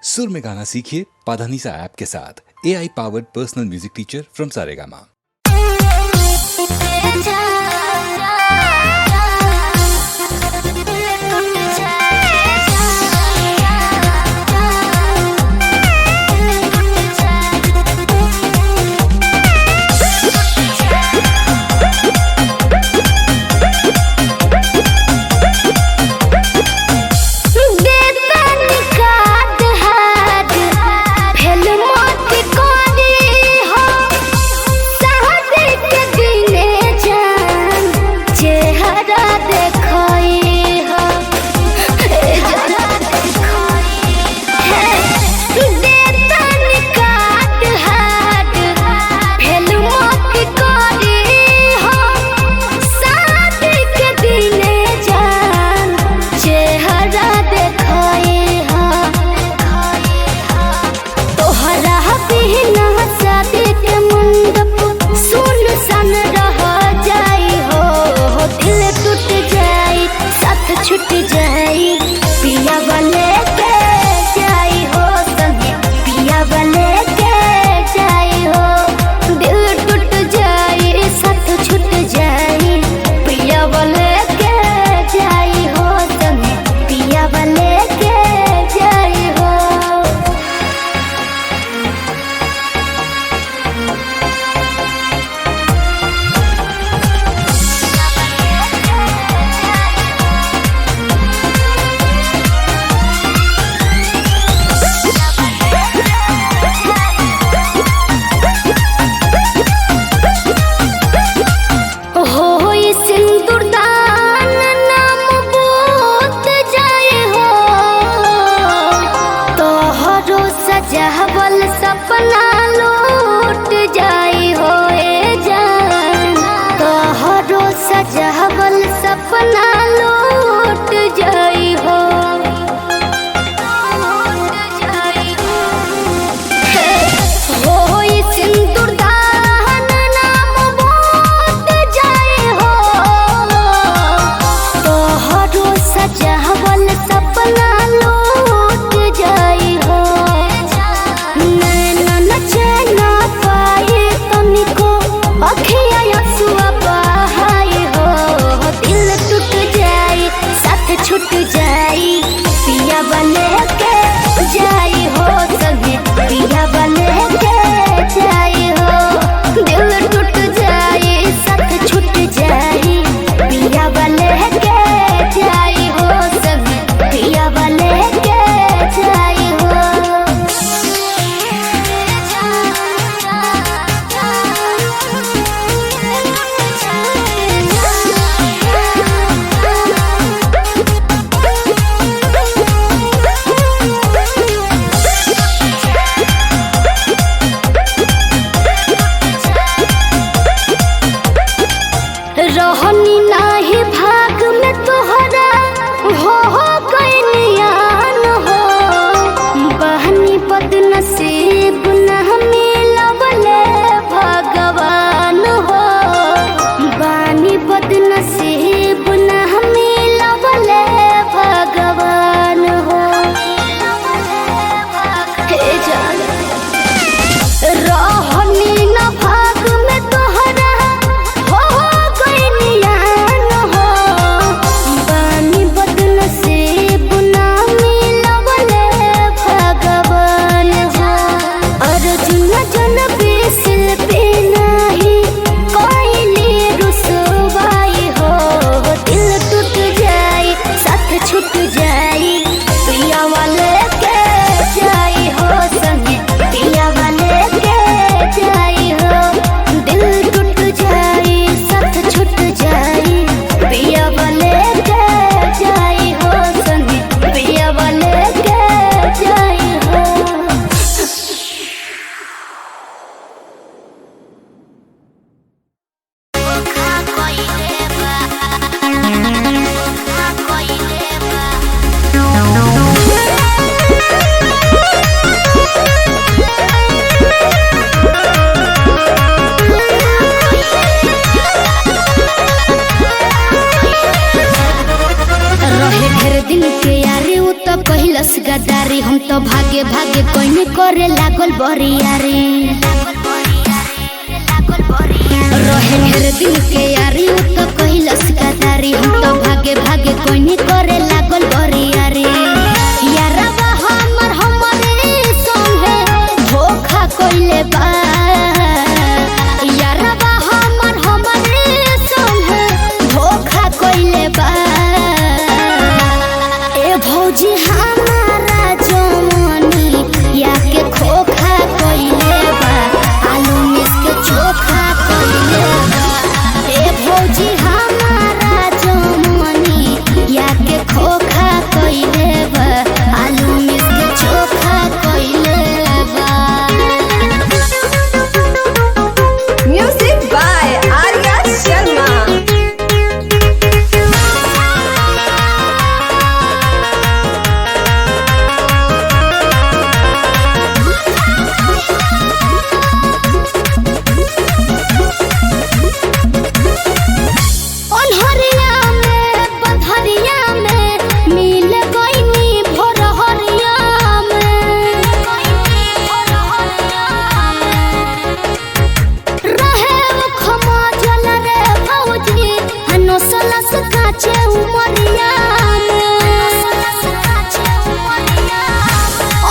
सुर में गाना सीखिए पाधानीसा ऐप के साथ। AI powered personal music teacher from Saregama. सपना लूट जाई हो जान, तोहरो सजहवल सपना लूट जाई हो। सिंदूर दान नाम बोत जाई हो, तोहरो सजहवल सपना लूट जाई हो। नैना नचे भागे भागे कोई करे लागल बरियारी रहे ढेर दिन के यारी तो कहिलस गदारी हम तो भागे भागे कोई करे लागल बरियारी यारबा हमर हमरे संगे धोखा कइले बा यारबा हमर हमरे संगे धोखा कइले बा ए भौजी हमारा जवानी या के खोखा कइले बा आलू मिस के चोखा कइले बा ए भौजी हमारा जवानी या के खोखा कइले बा आलू मिस के चोखा कइले बा Music by Arya Sharma. ओन्हरिया में बधरिया में मिल गइनी भोरहरिया में रहे वो खमाजल रे भौजी हनसलस काचे उमरिया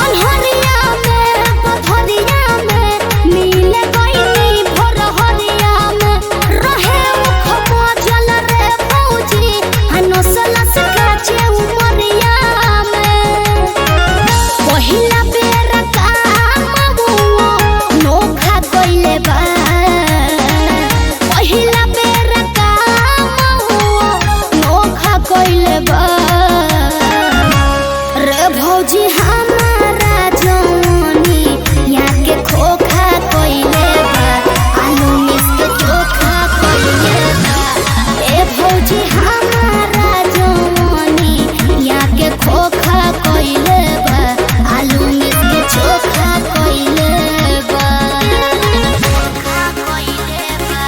ओन्हरिया में बधरिया में मिल गइनी भोरहरिया में रहे वो खमाजल रे भौजी हनसलस काचे उमरिया में पहिला बेर काम हुआ नोखा कइले बा पहिला बेर काम हुआ नोखा कइले बा रे भौजी हमारा जवानी या के खोखा कइले बा आलू मिस के चोखा कइले बा ए भौजी हमारा जवानी या के खोखा कइले बा आलू मिस के चोखा कइले बा चोखा कइले बा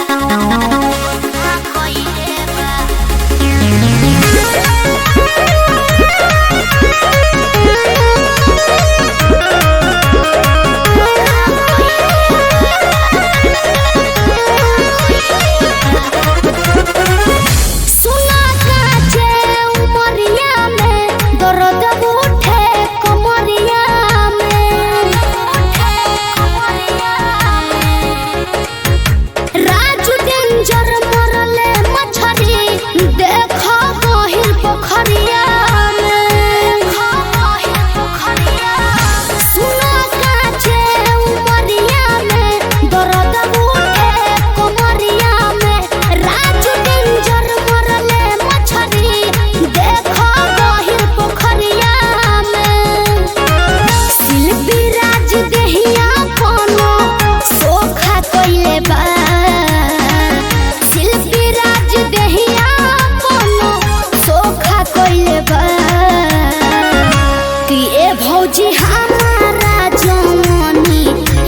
चोखा कइले बा सुना काचे उमरिया में दर्द उठे कमरिया में राजू डेंजर मरले मछरी देखो गहिर पोखरिया में सुना काचे उमरिया में दर्द उठे कमरिया में राजू डेंजर मरले मछरी देखो गहिर पोखरिया में शिल्पी राज देहिया कोनो सोखा कइले बा शिल्पी राज देहिया कोनो सोखा कइले बा कि ए भौजी हमारा जवानी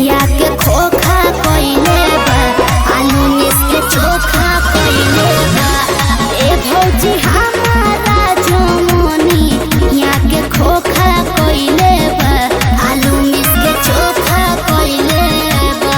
या के खोखा कइले बा आलू मिस के चोखा कइले बा ए भौजी हमारा जवानी या के खोखा कइले बा आलू मिस के चोखा कइले बा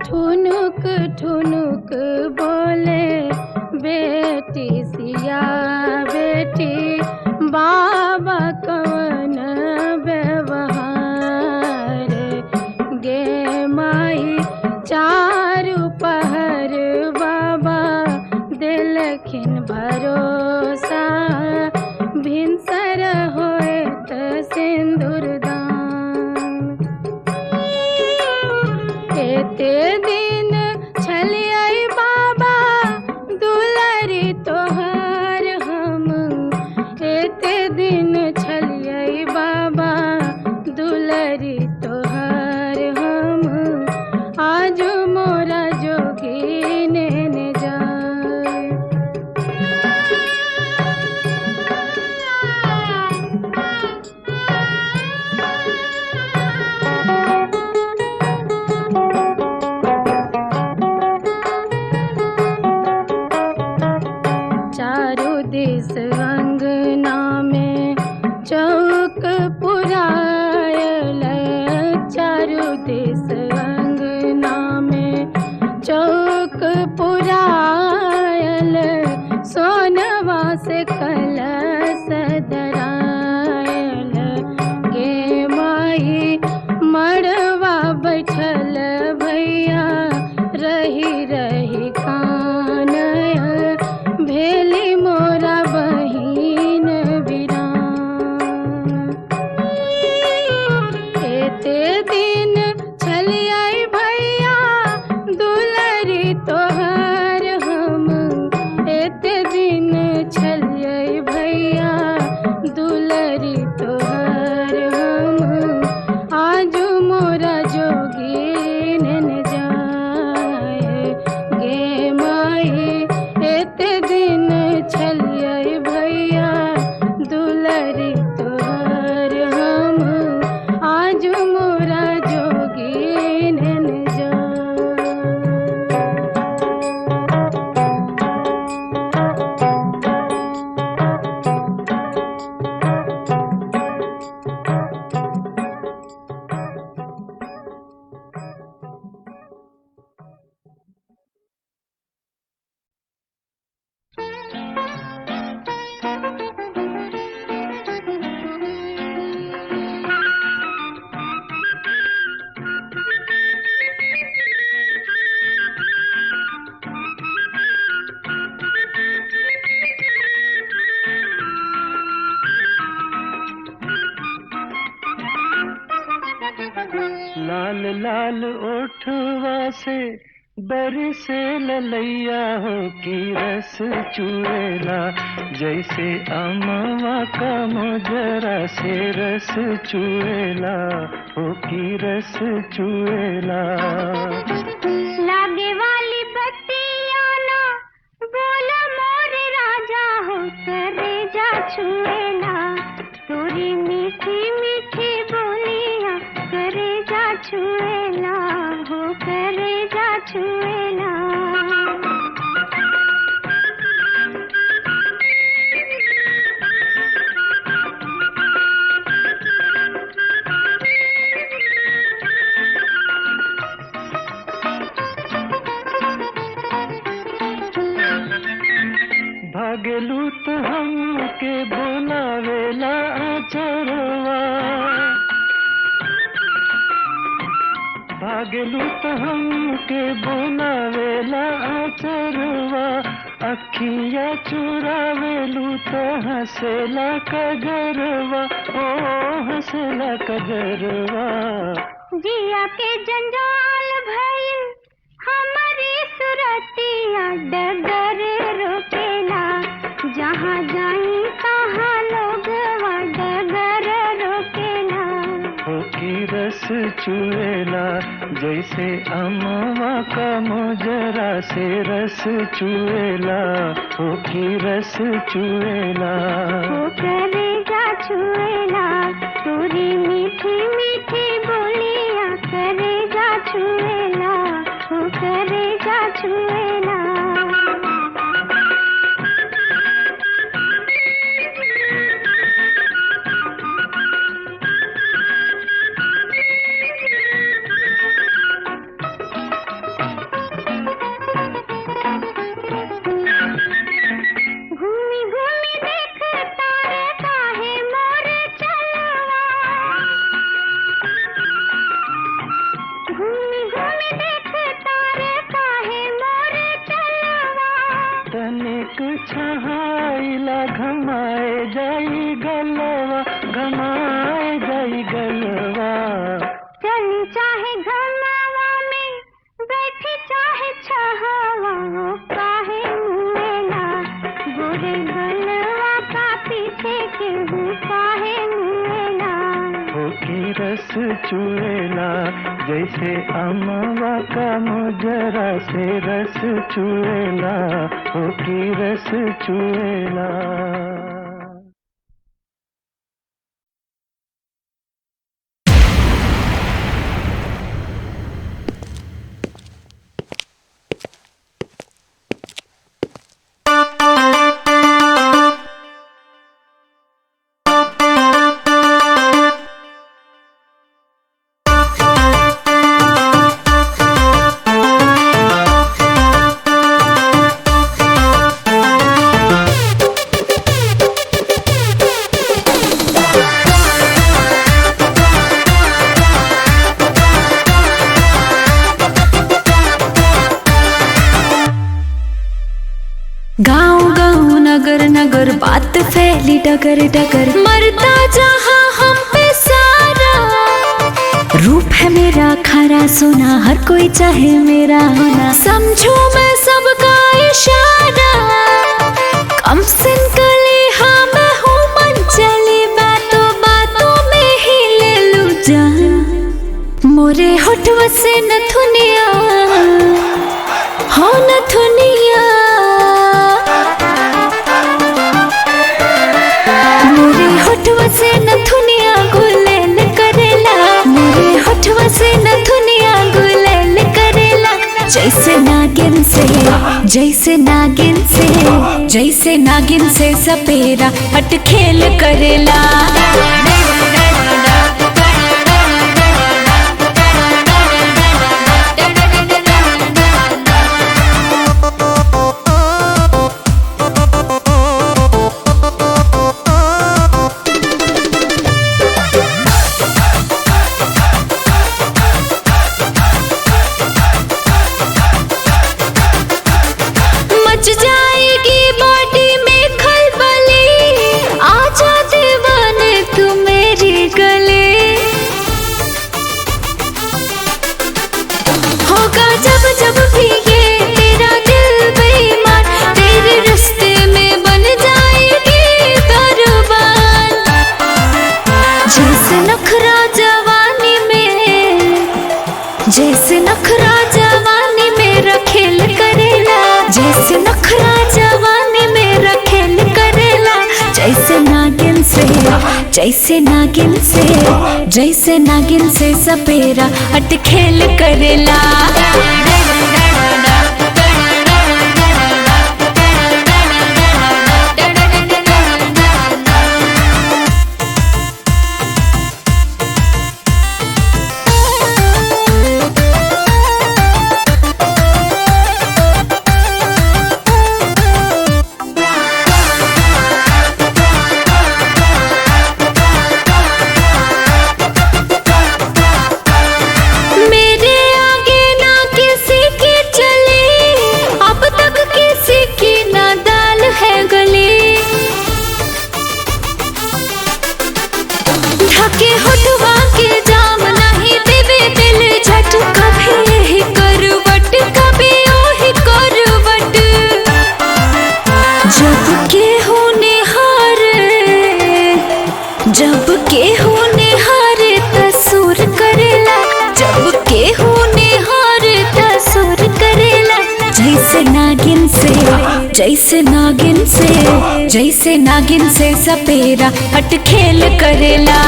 ठुनुक ठुनुक बोले बेटी सिया बेटी बाबा कवन व्यवहार गे माई चारू पहर बाबा दिलखिन भरोसा भिनसर होए त सिंदूर दान एते दिन छलियै बाबा दुलरी तोहर हम एते दिन लाल लाल ओठवा से बरसे ललैया हो की रस चुएला, जैसे अमवा का मोजरा से रस चुएला हो की रस चुएला। लागे वाली बत्तियां ना बोला मोरे राजा हो करे जा छुएला, तोरी मीठी मीठी बोलियां करे जा छुएला हो करे जा छुएला। भागेलू तो हमके बोलावेला आचरवा, भागेलू तो हमके बोलावेला आचरवा, अखिया चुरावेलू तो हंसेला कजरवा, ओ हंसेला कजरवा। जिया के जंजाल भइल हमारी सुरतिया डगर रोकेला, जहाँ जाई तहाँ लोग डगर रोकेला हो की रस चुएला, जैसे अमवा का मोजरा से रस चुएला हो की रस चुएला हो करेगा छुएला, तोरी मीठी मीठी बोलियां करेगा छुएला हो करेगा छुएला। घूमी घूमी देखता रहता है मोरे चलवा, घूमी घूमी देखता रहता है मोरे चलवा, तनिक छहाइला घमाए जाई गलवा, घमाए जाई गलवा। चली चाहे घमावा में बैठी चाहे छहावा, वो काहे मुएला गोरे गलवा का पीछे केहू काहे मुएला हो की रस चुएला, जैसे अमवा का मोजरा से रस चुएला हो की रस चुएला। नगर बात फैली डगर डगर, मरता जहाँ हम पे सारा। रूप है मेरा खरा सोना, हर कोई चाहे मेरा होना, समझो मैं सबका इशारा। कम सिन कले हाँ मैं हूँ मन चली, बातों बातों में ही ले लूँ जान। मोरे होठवा से नथुनिया हो नथुनिया, से नथुनिया गुलेल करेला, मोरे होठवा से नथुनिया गुलेल करेला। जैसे नागिन से, जैसे नागिन से, जैसे नागिन से सपेरा हट खेल करेला। जैसे नागिन से सपेरा अटखेल करेला। जब केहू निहारे तसुर करेला, जब केहू निहारे तसुर करेला। जैसे नागिन से सपेरा अटखेल करेला।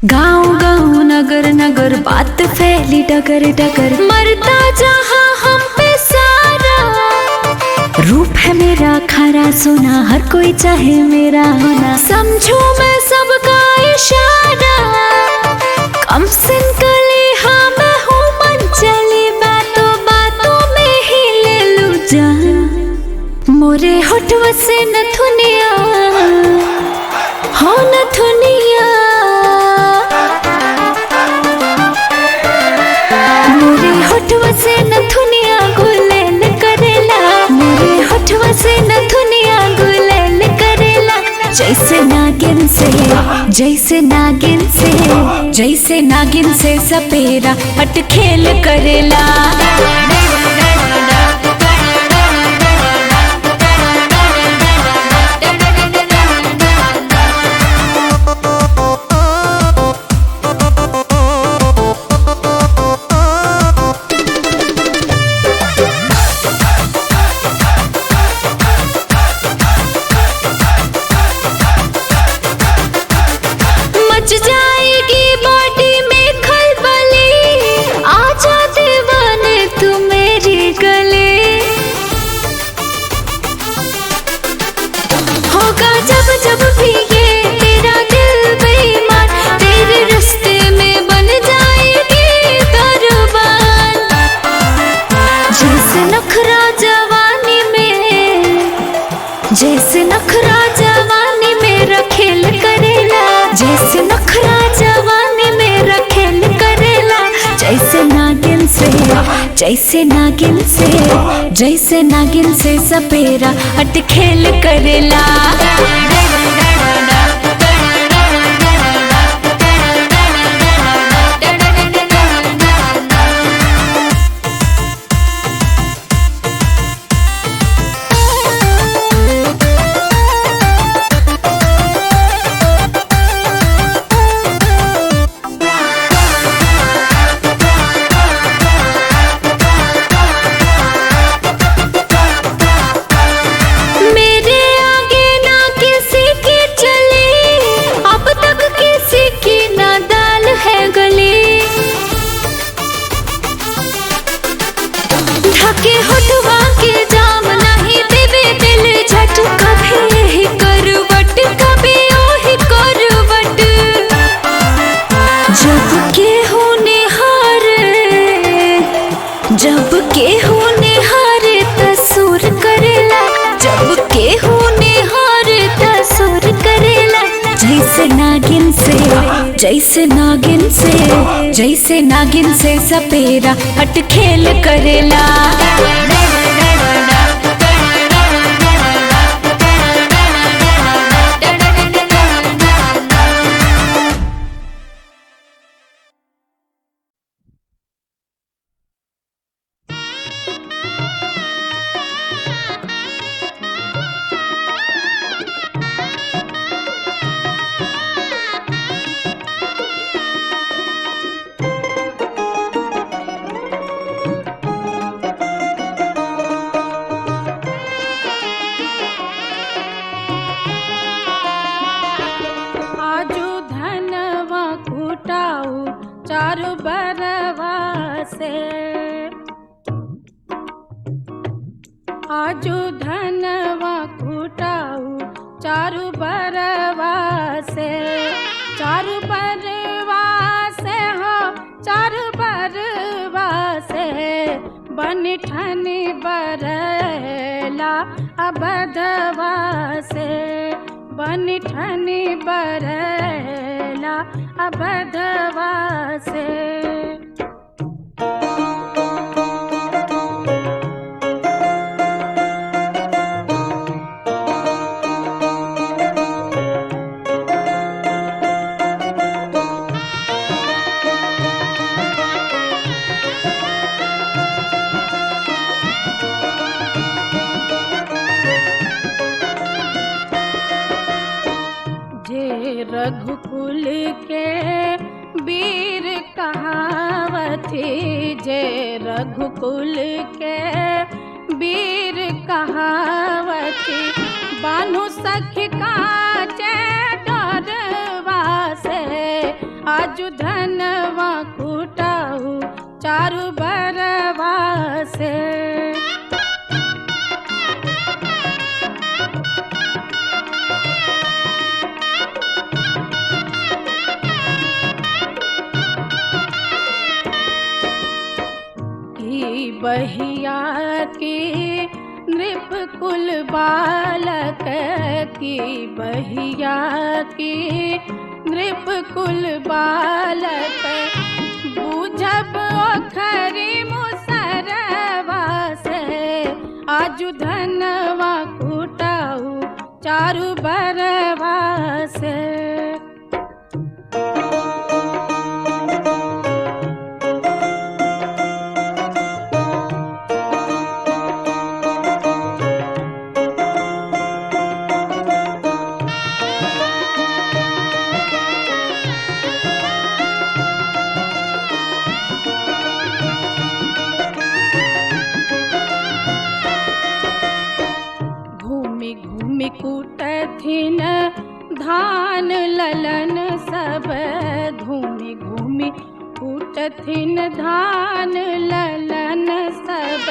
गाँव गाँव नगर नगर बात फैली डगर डगर, मरता जहाँ हम पे सारा। रूप है मेरा खरा सोना, हर कोई चाहे मेरा होना। समझू मैं सबका इशारा, कम सिन कली हाँ मैं हूँ मन चली। बातों बातों में ही ले लूँ जान, मोरे होठवा से नथुनिया हो नथुनिया। से नथुनिया गुलेल करेला, मोरे होठवा से नथुनिया गुलेल करेला। जैसे नागिन से सपेरा अटखेल करेला। जब भी ये तेरा दिल बेईमान, तेरे रास्ते में बन जाएगी कुर्बान। जैसे नखरा जवानी में रखेल करेला, जैसे नखरा जवानी में रखेल करेला। जैसे नागिन से सपेरा अटखेल करेला। मेरे आगे ना किसी जैसे नागिन से सपेरा हट खेल करेला। चारु बरवा से आजू धनवा कुटाऊ चारु बरवा से चारु बरवा से हो चारु बरवा से बन ठनी बरला अबधवा से बन ठनी बरला अबधवा से। रघुकुल के वीर कहावती जे रघुकुल के वीर कहावती बानु सखी काचे डरवा से आजु धनवा कुटाऊ चारु बरवा से। बहिया की नृप कुल बालक की बहिया की नृप कुल बालक बूझब ओखरी मुसरवा से आजु धनवा कुटाऊ चारु बरवा से। कूटथिन धान ललन सब घूमि घूमि कूटथिन धान ललन सब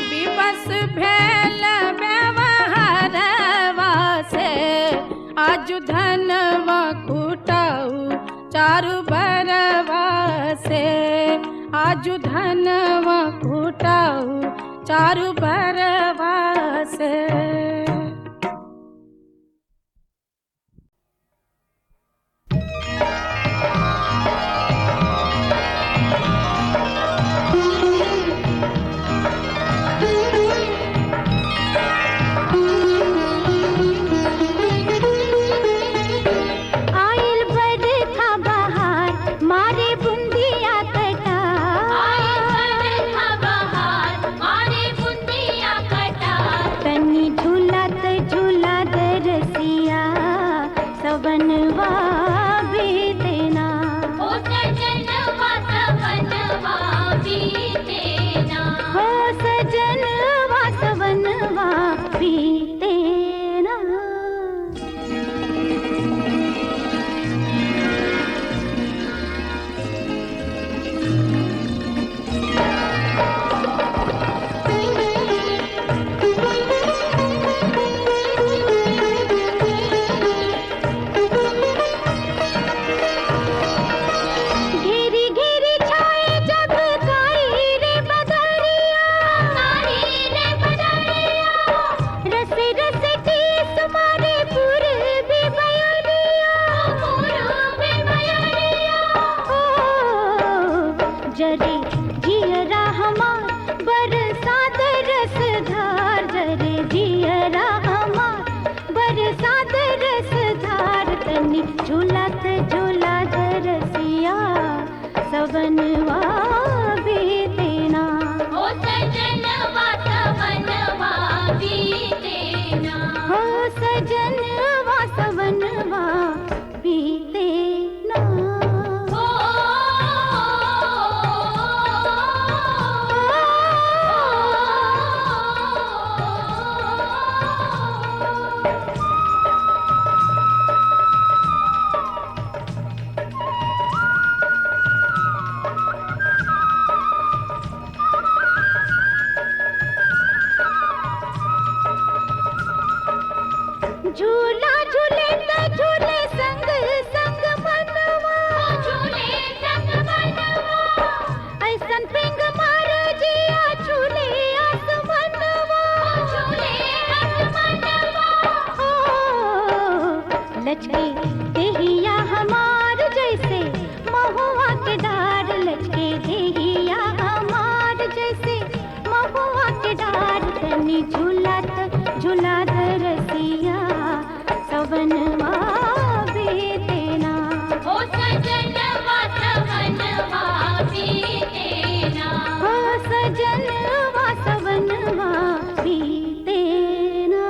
विवश भेल व्यवहारवा से आजु धनवा कुटाऊ चारु बरवा से आजु धनवा कुटाऊ चारु बरवा से। मारे बुंदिया कटा झूला झूले तो झूले संग संग मनवा, झूले संग मनवा। ऐसन पिंग मार जिया झूले आसमनवा, झूले आसमनवा। ओ लचके देहिया हमार जैसे महुआ के डार, लचके देहिया हमार जैसे महुआ के डार। तनी झूलत झूलत रसिया सवनवा बीतेना, ओ सजनवा सवनवा बीतेना, ओ सजनवा सवनवा बीतेना।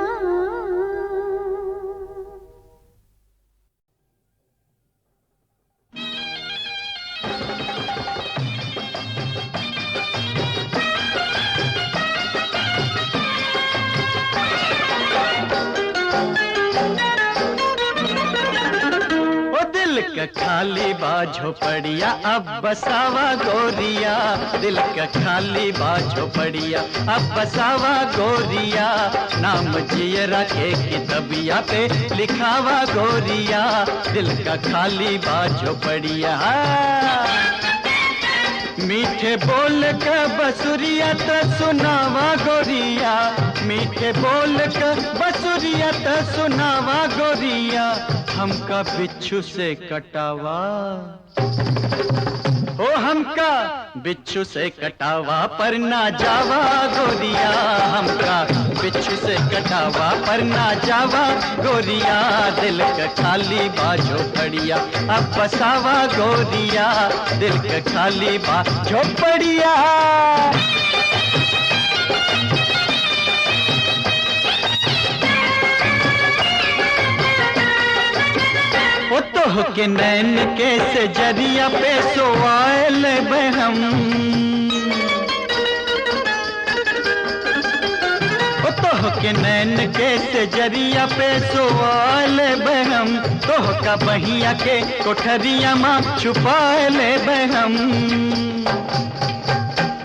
खाली बाझो पड़िया अब बसावा गोरिया, दिल का खाली बाझो पड़िया अब बसावा गोरिया। नाम जियरा के किताबिया पे लिखावा गोरिया, दिल का खाली बाझो पड़िया। मीठे बोल का बसुरिया त सुनावा गोरिया, मीठे बोल का बसुरिया त सुनावा गोरिया। हमका बिच्छू से कटावा, ओ हमका बिच्छू से कटावा पर ना जावा गोरिया, हमका बिच्छू से कटावा पर ना जावा गोरिया। दिल का खाली बाझो पड़िया अब बसावा गोरिया, दिल का खाली बाझो पड़िया। ओ तो के नैन के से जरिया पे सोवाल बहम, ओ तो के नैन के से जरिया पे सोवाल बहम। तो का बहिया के कोठरिया माँ छुपाल बहम।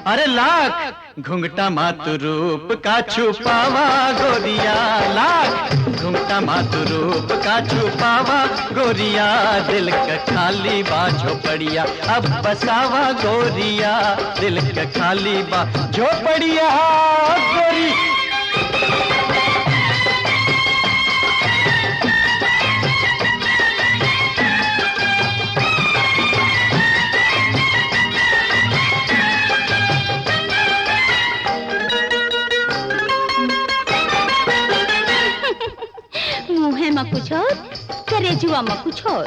अरे लाख घुंघटा मातु रूप का छुपावा गोरिया, लाख घुंघटा मातु रूप का छुपावा गोरिया। दिल का खाली बाझो पड़िया अब बसावा गोरिया, दिल का खाली बाझो पड़िया गोरी। मुँहे में कुछ और करेजुआ में कुछ और।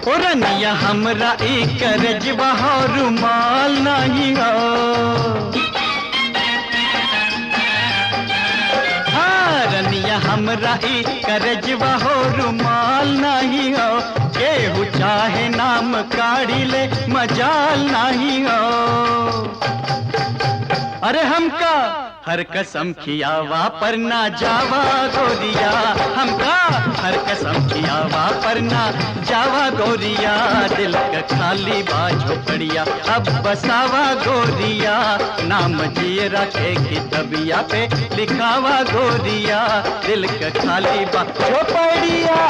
ओ रनिया हमरा एक करेजुआ हो रुमाल नहीं हो, हाँ रनिया हमरा एक करेजुआ हो रुमाल नहीं हो। केहू चाहे नाम काढ़ी ले मजाल नहीं हो। अरे हमका हर कसम खियावा पर ना जावा गोरिया, हमका हर कसम खियावा पर ना जावा गोरिया। दिल का खाली बाझो पड़िया अब बसावा गोरिया, नाम जियरा के किताबिया पे लिखावा गोरिया। दिल का खाली बाझो पड़िया।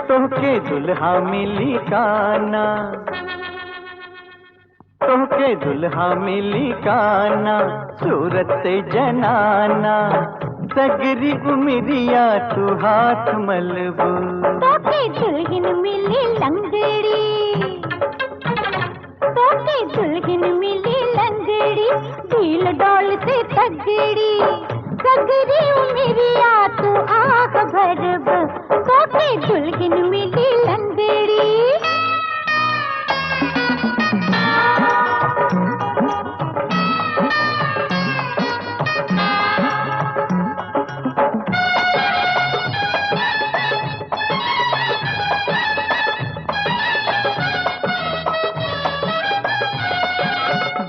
तोहके दुल्हा मिली काना, तोहके दुल्हा मिली काना, सूरत से जनाना, सगरी उमरिया तू हाथ मलबू। तोके दुल्हन मिली लंगड़ी, तोके दुल्हन मिली लंगड़ी, ढील डोल से तगड़ी, सगरी उमरिया तू आँख भरब। तोके दुल्हन मिली लंगड़ी।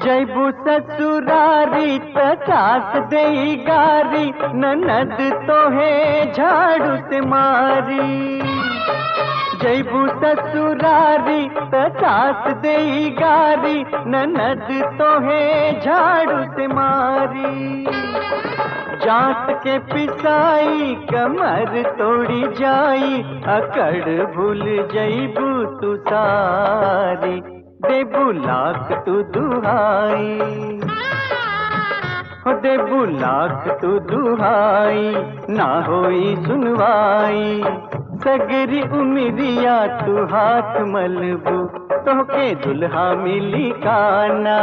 जैबू ससुरारी त सास देई गारी, ननद तो है झाड़ू से मारी। जैबू ससुरारी त सास देई गारी, ननद तो है झाड़ू से मारी। जात के पिसाई कमर तोड़ी जाई, अकड़ भूल जैबू तू सारी। देबू लाख तू दुहाई, हो देबू लाख तू दुहाई, ना होई सुनवाई। सगरी उमिरिया तू हाथ मलबू, तोहके दुल्हा मिली काना।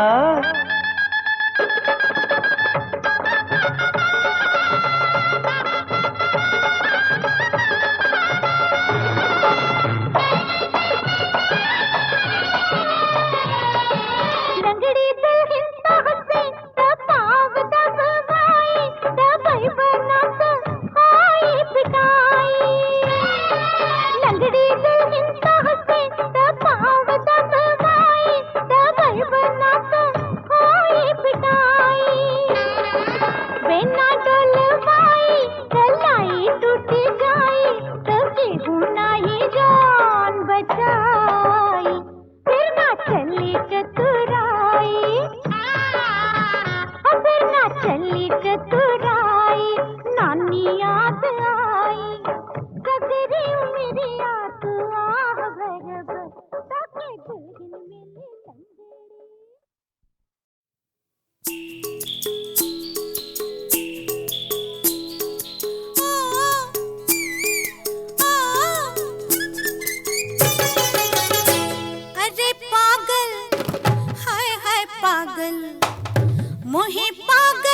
मोहे पागल